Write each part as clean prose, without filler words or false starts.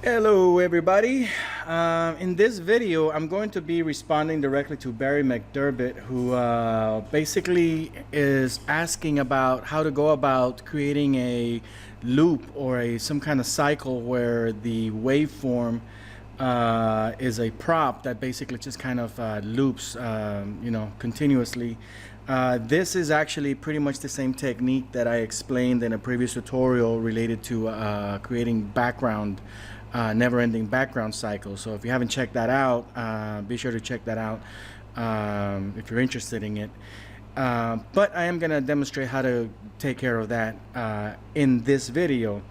Hello everybody. In this video I'm going to be responding directly to Barry McDermott, who basically is asking about how to go about creating a loop or some kind of cycle where the waveform is a prop that basically just kind of loops continuously. This is actually pretty much the same technique that I explained in a previous tutorial related to creating background never-ending background cycle. So if you haven't checked that out, be sure to check that out if you're interested in it. But I am going to demonstrate how to take care of that in this video.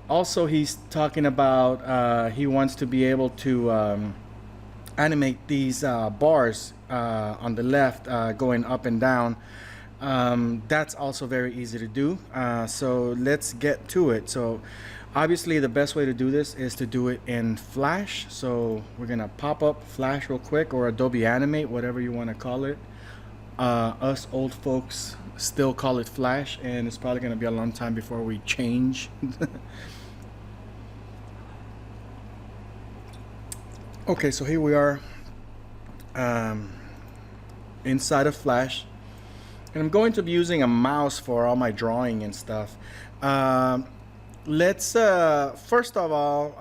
Also, he's talking about he wants to be able to animate these bars on the left going up and down. That's also very easy to do. So let's get to it. So obviously the best way to do this is to do it in Flash. So we're gonna pop up Flash real quick, or Adobe Animate, whatever you want to call it. Us old folks still call it Flash, and it's probably gonna be a long time before we change. Okay, so here we are inside of Flash, and I'm going to be using a mouse for all my drawing and stuff. Let's first of all,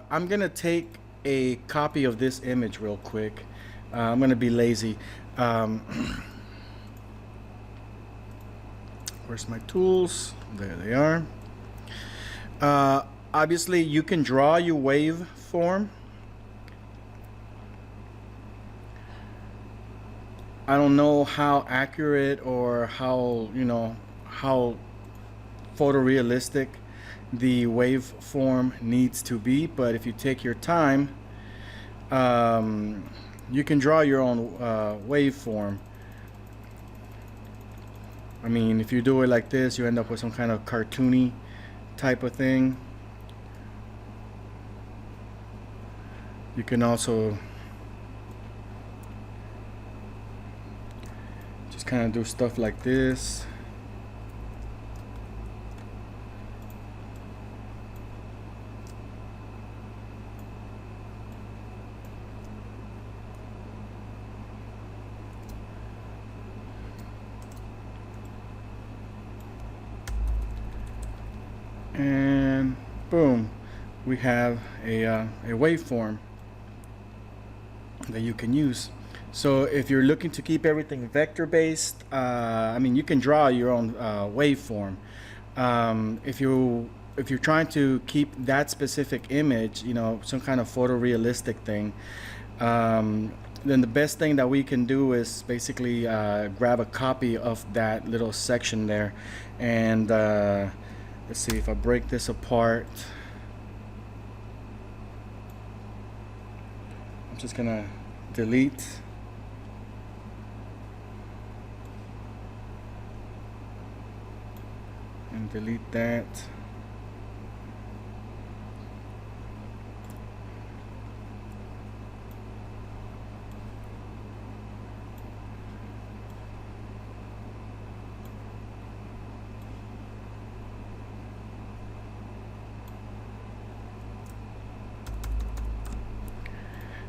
I'm gonna take a copy of this image real quick. I'm gonna be lazy. Where's my tools? There they are. Obviously you can draw your waveform. I don't know how accurate or how how photorealistic the waveform needs to be, but if you take your time, you can draw your own waveform. I mean, if you do it like this, you end up with some kind of cartoony type of thing. You can also just kind of do stuff like this. And boom, we have a waveform that you can use. So if you're looking to keep everything vector based, I mean, you can draw your own waveform. If you're trying to keep that specific image, some kind of photorealistic thing, then the best thing that we can do is basically grab a copy of that little section there, and let's see if I break this apart. I'm just gonna delete. And delete that.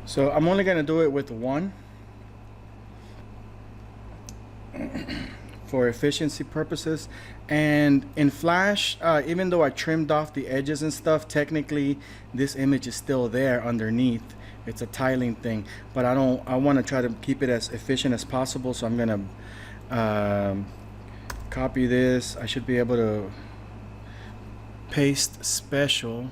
So I'm only going to do it with one for efficiency purposes. And in Flash, even though I trimmed off the edges and stuff, technically this image is still there underneath. It's a tiling thing, but I want to try to keep it as efficient as possible. So I'm going to copy this. I should be able to paste special,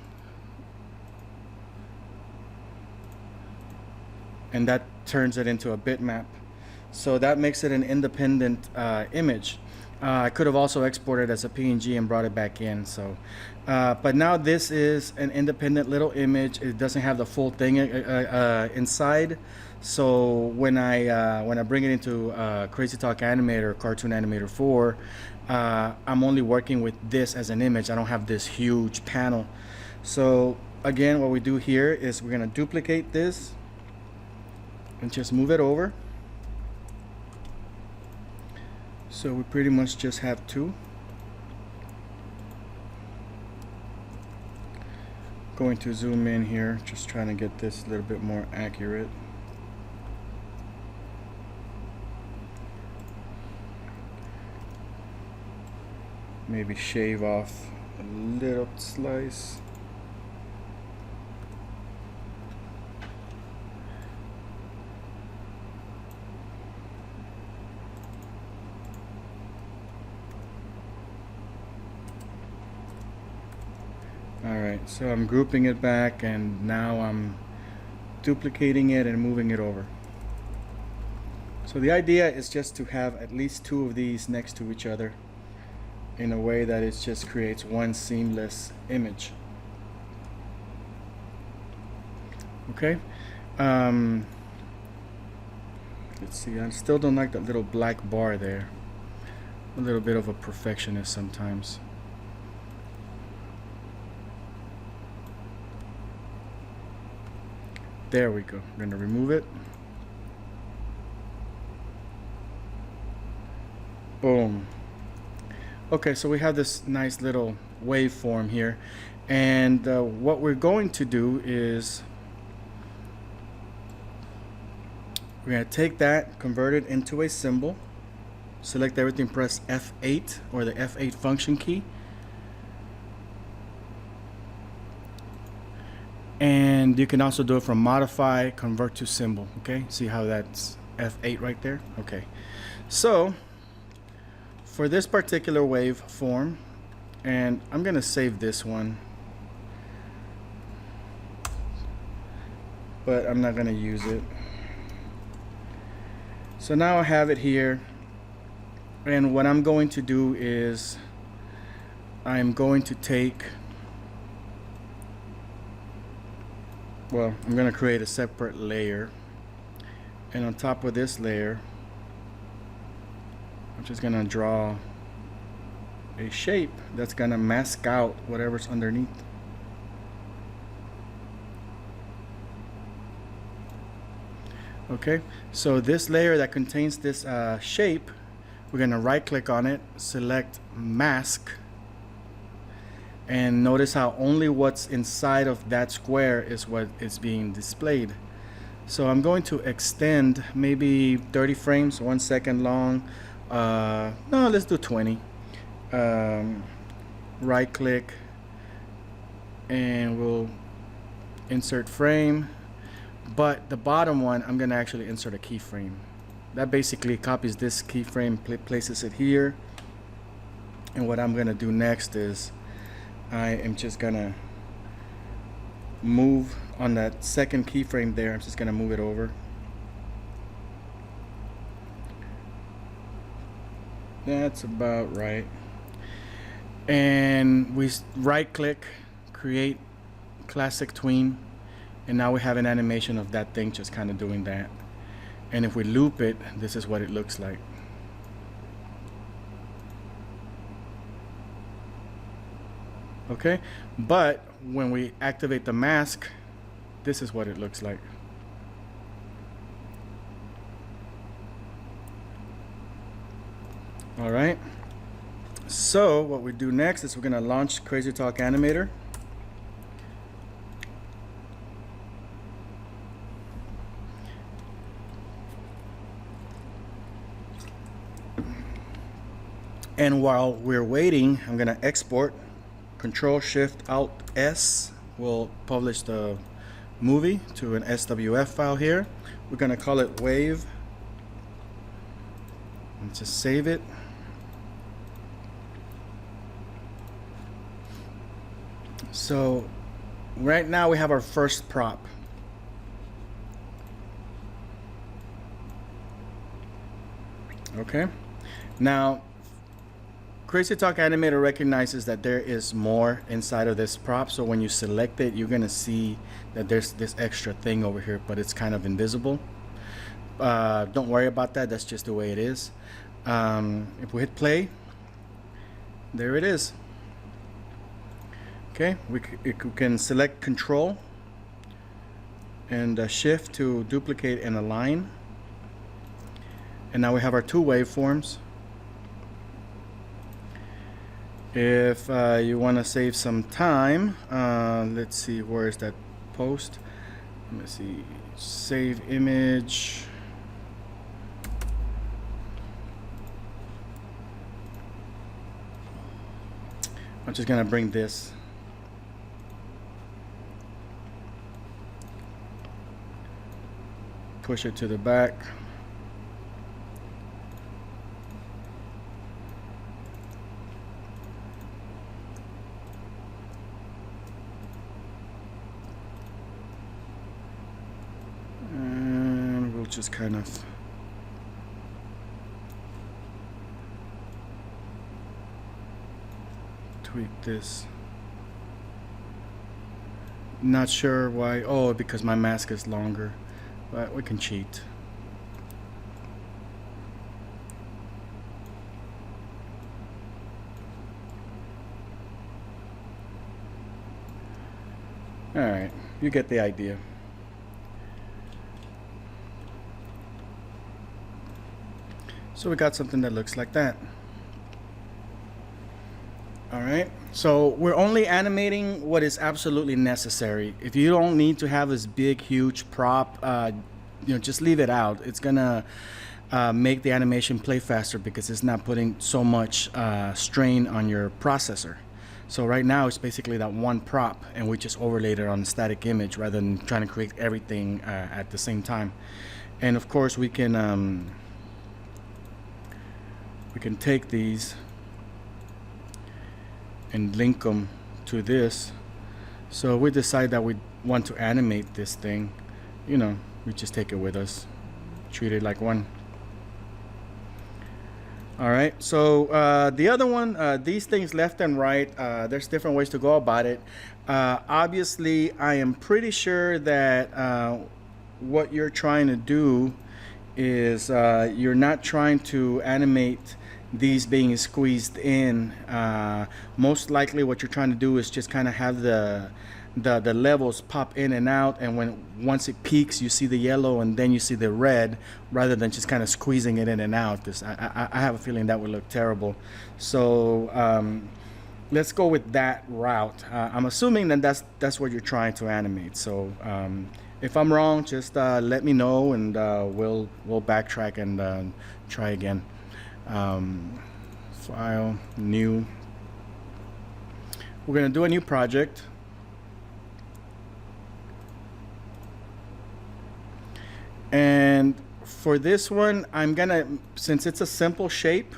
and that turns it into a bitmap. So that makes it an independent image. I could have also exported as a PNG and brought it back in. So, but now this is an independent little image. It doesn't have the full thing inside. So when I bring it into Crazy Talk Animator, Cartoon Animator 4, I'm only working with this as an image. I don't have this huge panel. So again, what we do here is we're gonna duplicate this and just move it over. So we pretty much just have two. Going to zoom in here, just trying to get this a little bit more accurate. Maybe shave off a little slice. Alright, so I'm grouping it back, and now I'm duplicating it and moving it over. So the idea is just to have at least two of these next to each other in a way that it just creates one seamless image. Okay, let's see, I still don't like that little black bar there. A little bit of a perfectionist sometimes. There we go. I'm going to remove it. Boom. Okay, so we have this nice little waveform here, and what we're going to do is we're going to take that, convert it into a symbol, select everything, press F8 or the F8 function key, and you can also do it from modify, convert to symbol. Okay, see how that's F8 right there? Okay, so for this particular waveform, and I'm gonna save this one, but I'm not gonna use it. So now I have it here, and what I'm going to do is I'm going to take, well, I'm going to create a separate layer, and on top of this layer I'm just going to draw a shape that's going to mask out whatever's underneath. Okay, so this layer that contains this shape, we're going to right click on it, select mask, and notice how only what's inside of that square is what is being displayed. So I'm going to extend maybe 30 frames, 1 second long. No, let's do 20. Right click, and we'll insert frame, but the bottom one I'm going to actually insert a keyframe. That basically copies this keyframe, places it here, and what I'm going to do next is I am just gonna move on that second keyframe there. I'm just gonna move it over. That's about right. And we right click, create classic tween, and now we have an animation of that thing just kind of doing that. And if we loop it, this is what it looks like. Okay, but when we activate the mask, this is what it looks like. All right, so what we do next is we're gonna launch Crazy Talk Animator. And while we're waiting, I'm gonna export. Control Shift Alt S will publish the movie to an SWF file here. We're going to call it Wave, and just save it. So right now we have our first prop. Okay, now Crazy Talk Animator recognizes that there is more inside of this prop, so when you select it, you're gonna see that there's this extra thing over here, but it's kind of invisible. Don't worry about that, that's just the way it is. If we hit play, there it is. Okay, we can select Control and Shift to duplicate and align. And now we have our two waveforms. If you want to save some time, let's see, where is that post? Let me see, save image. I'm just gonna bring this. Push it to the back. And we'll just kind of tweak this. Not sure why. Oh, because my mask is longer, but we can cheat. All right, you get the idea. So we got something that looks like that. All right, so we're only animating what is absolutely necessary. If you don't need to have this big, huge prop, just leave it out. It's gonna make the animation play faster because it's not putting so much strain on your processor. So right now it's basically that one prop, and we just overlaid it on a static image rather than trying to create everything at the same time. And of course we can take these and link them to this. So we decide that we want to animate this thing, we just take it with us, treat it like one. All right, so the other one, these things left and right, there's different ways to go about it. Obviously, I am pretty sure that what you're trying to do is you're not trying to animate these being squeezed in. Most likely what you're trying to do is just kind of have the levels pop in and out, and once it peaks you see the yellow and then you see the red, rather than just kind of squeezing it in and out. This I have a feeling that would look terrible. So let's go with that route. I'm assuming that that's what you're trying to animate. So if I'm wrong, just let me know, and we'll backtrack and try again. File, new. We're gonna do a new project. And for this one, I'm gonna, since it's a simple shape,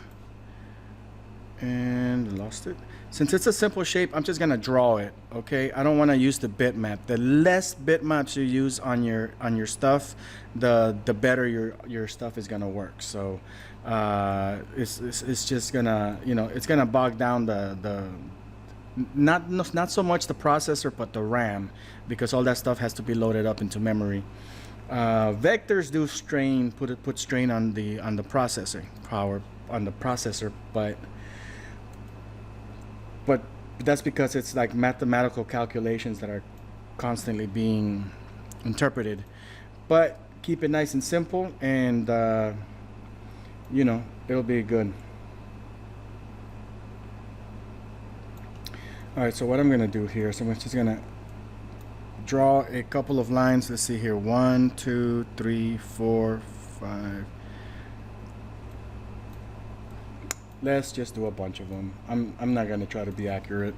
and lost it. Since it's a simple shape, I'm just gonna draw it. Okay, I don't want to use the bitmap. The less bitmaps you use on your stuff, the better your stuff is gonna work. So it's just gonna, it's gonna bog down the not so much the processor but the RAM, because all that stuff has to be loaded up into memory. Vectors do strain, put strain on the processing power on the processor, but that's because it's like mathematical calculations that are constantly being interpreted. But keep it nice and simple, and it'll be good. All right, so what I'm gonna do here, so I'm just gonna draw a couple of lines. Let's see here, 1 2 3 4 5. Let's just do a bunch of them. I'm not gonna try to be accurate.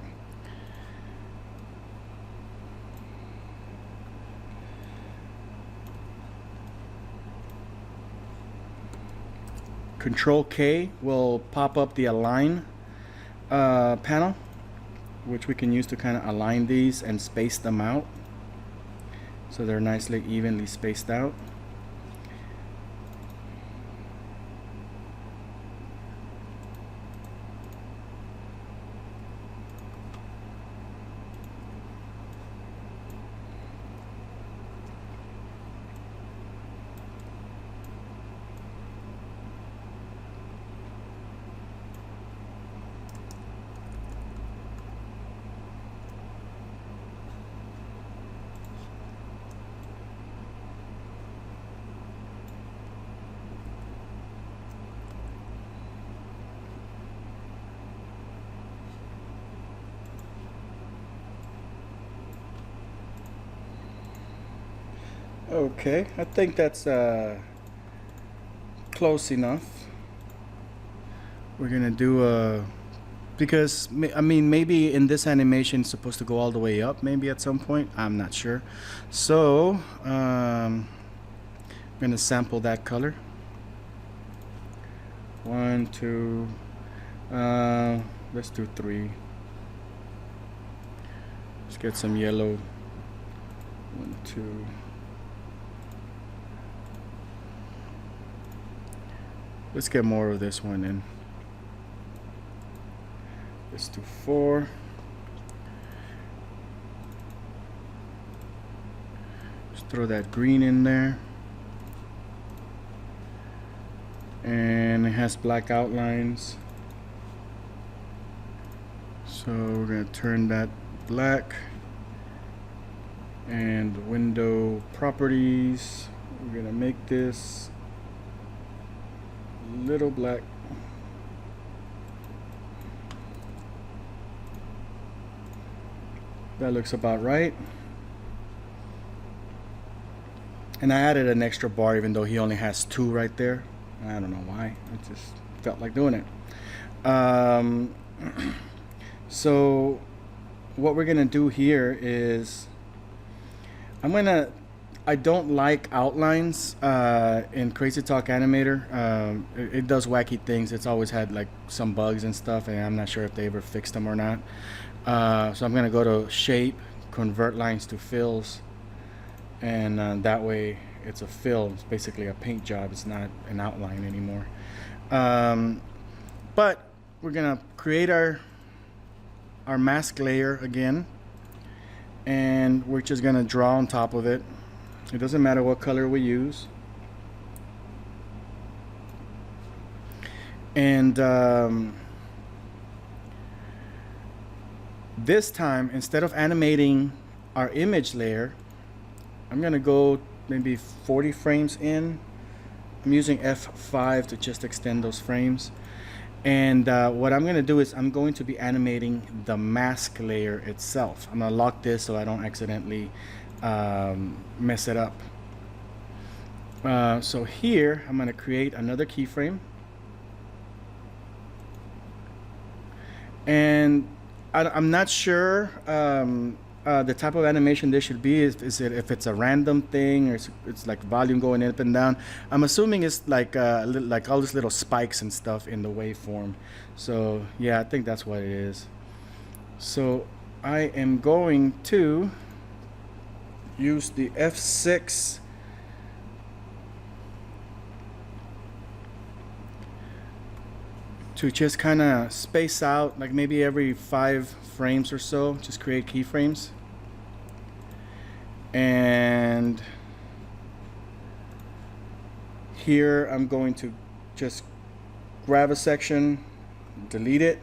Control K will pop up the align panel, which we can use to kind of align these and space them out so they're nicely evenly spaced out. Okay, I think that's close enough. We're gonna do a, because I mean maybe in this animation it's supposed to go all the way up maybe at some point, I'm not sure. So I'm gonna sample that color. 1, 2, let's do 3. Let's get some yellow. 1, 2. Let's get more of this one in. Let's do 4. Just throw that green in there. And it has black outlines. So we're going to turn that black. And window properties, we're going to make this little black. That looks about right. And I added an extra bar even though he only has 2 right there. I don't know why. I just felt like doing it. So what we're gonna do here is I don't like outlines in Crazy Talk Animator. It does wacky things. It's always had like some bugs and stuff, and I'm not sure if they ever fixed them or not. So I'm gonna go to shape, convert lines to fills, and that way it's a fill. It's basically a paint job. It's not an outline anymore. But we're gonna create our mask layer again, and we're just gonna draw on top of it. It doesn't matter what color we use. And this time, instead of animating our image layer, I'm gonna go maybe 40 frames in. I'm using F5 to just extend those frames. And what I'm gonna do is I'm going to be animating the mask layer itself. I'm gonna lock this so I don't accidentally mess it up. So here I'm gonna create another keyframe, and I'm not sure the type of animation this should be. Is it if it's a random thing, or it's like volume going up and down? I'm assuming it's like all these little spikes and stuff in the waveform. So yeah, I think that's what it is. So I am going to use the F6 to just kind of space out, like maybe every 5 frames or so, just create keyframes. And here I'm going to just grab a section, delete it.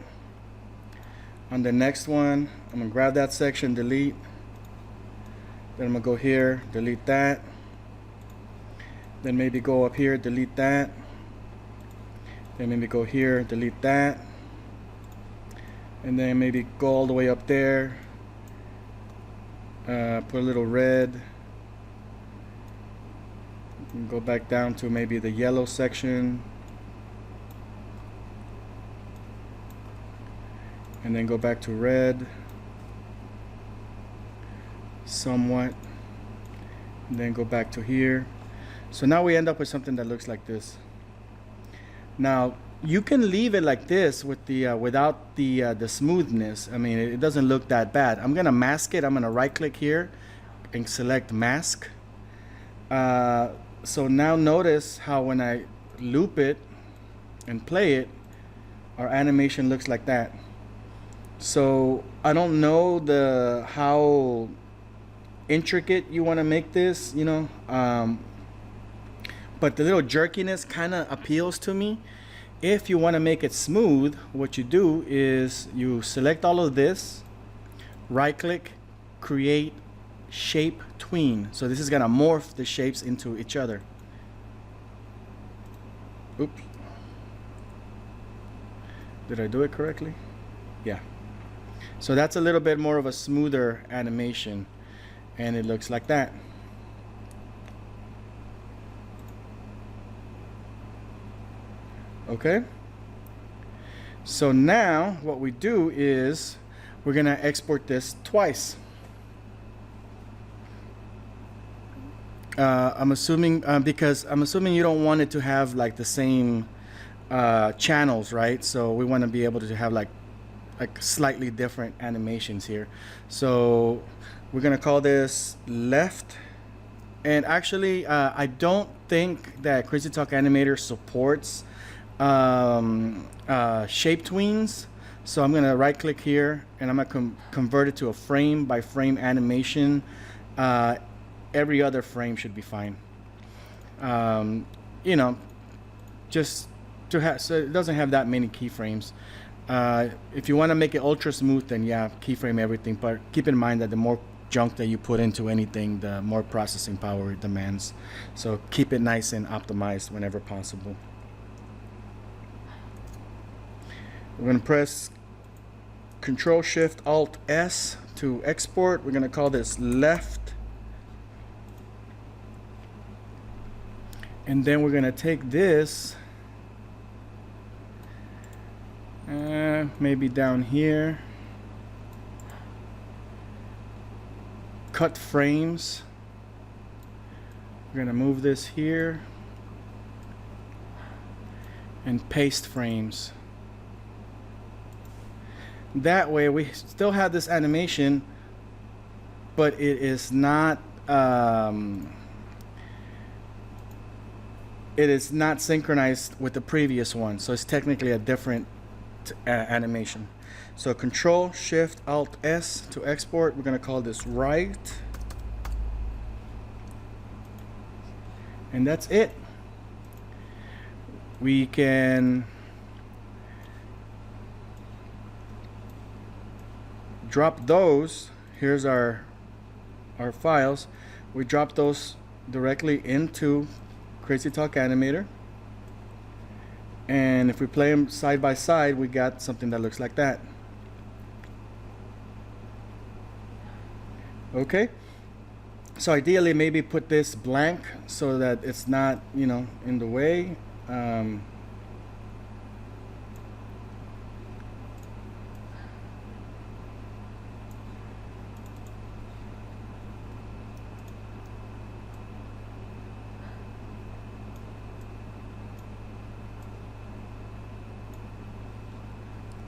On the next one, I'm gonna grab that section, delete. Then I'm gonna go here, delete that. Then maybe go up here, delete that. Then maybe go here, delete that. And then maybe go all the way up there. Put a little red. And go back down to maybe the yellow section. And then go back to red. Somewhat. And then go back to here. So now we end up with something that looks like this. Now you can leave it like this with the without the smoothness. I mean, it doesn't look that bad. I'm gonna mask it. I'm gonna right click here and select mask. So now notice how when I loop it and play it, our animation looks like that. So I don't know how intricate you want to make this, you know, but the little jerkiness kind of appeals to me. If you want to make it smooth, what you do is you select all of this, right click, create shape tween. So this is gonna morph the shapes into each other. Oops. Did I do it correctly? Yeah. So that's a little bit more of a smoother animation, and it looks like that. Okay. So now what we do is we're gonna export this twice. I'm assuming because I'm assuming you don't want it to have like the same channels, right? So we want to be able to have like slightly different animations here. So we're gonna call this left. And actually, I don't think that Crazy Talk Animator supports shape tweens. So I'm gonna right click here and I'm gonna convert it to a frame by frame animation. Every other frame should be fine. You know, just to have, so it doesn't have that many keyframes. If you want to make it ultra smooth, then yeah, keyframe everything. But keep in mind that the more junk that you put into anything, the more processing power it demands. So keep it nice and optimized whenever possible. We're going to press Control Shift Alt S to export. We're going to call this left. And then we're going to take this maybe down here, cut frames. We're gonna move this here and paste frames. That way we still have this animation, but it is not synchronized with the previous one, so it's technically a different animation. So Control Shift Alt S to export. We're going to call this right, and that's it. We can drop those. Here's our files. We drop those directly into Crazy Talk Animator. And if we play them side by side, we got something that looks like that. Okay. So ideally, maybe put this blank so that it's not, you know, in the way.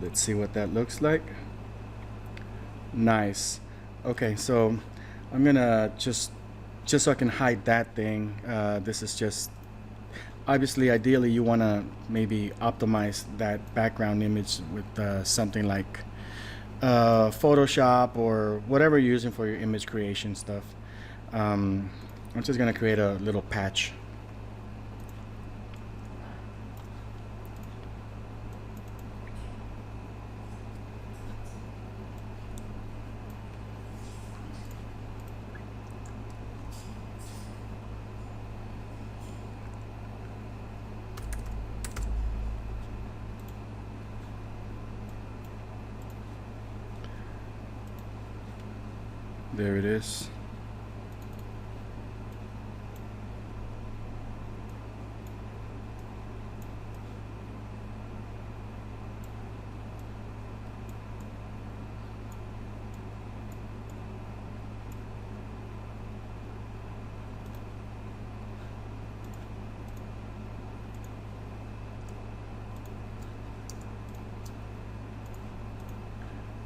Let's see what that looks like. Nice. Okay, so I'm gonna just so I can hide that thing. This is just obviously, ideally, you want to maybe optimize that background image with something like Photoshop or whatever you're using for your image creation stuff. I'm just gonna create a little patch. There it is.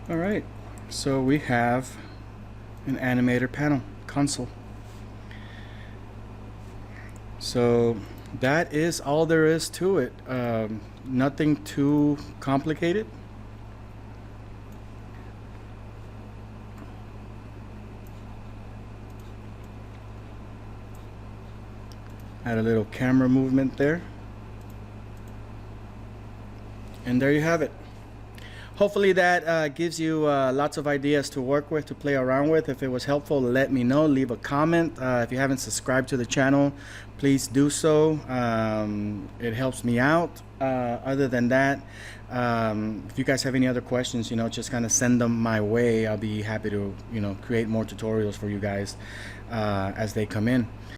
All right, so we have an animator panel console. So that is all there is to it. Nothing too complicated. Add a little camera movement there. And there you have it. Hopefully that gives you lots of ideas to work with, to play around with. If it was helpful, let me know. Leave a comment. If you haven't subscribed to the channel, please do so. It helps me out. Other than that, if you guys have any other questions, you know, just kind of send them my way. I'll be happy to, you know, create more tutorials for you guys as they come in.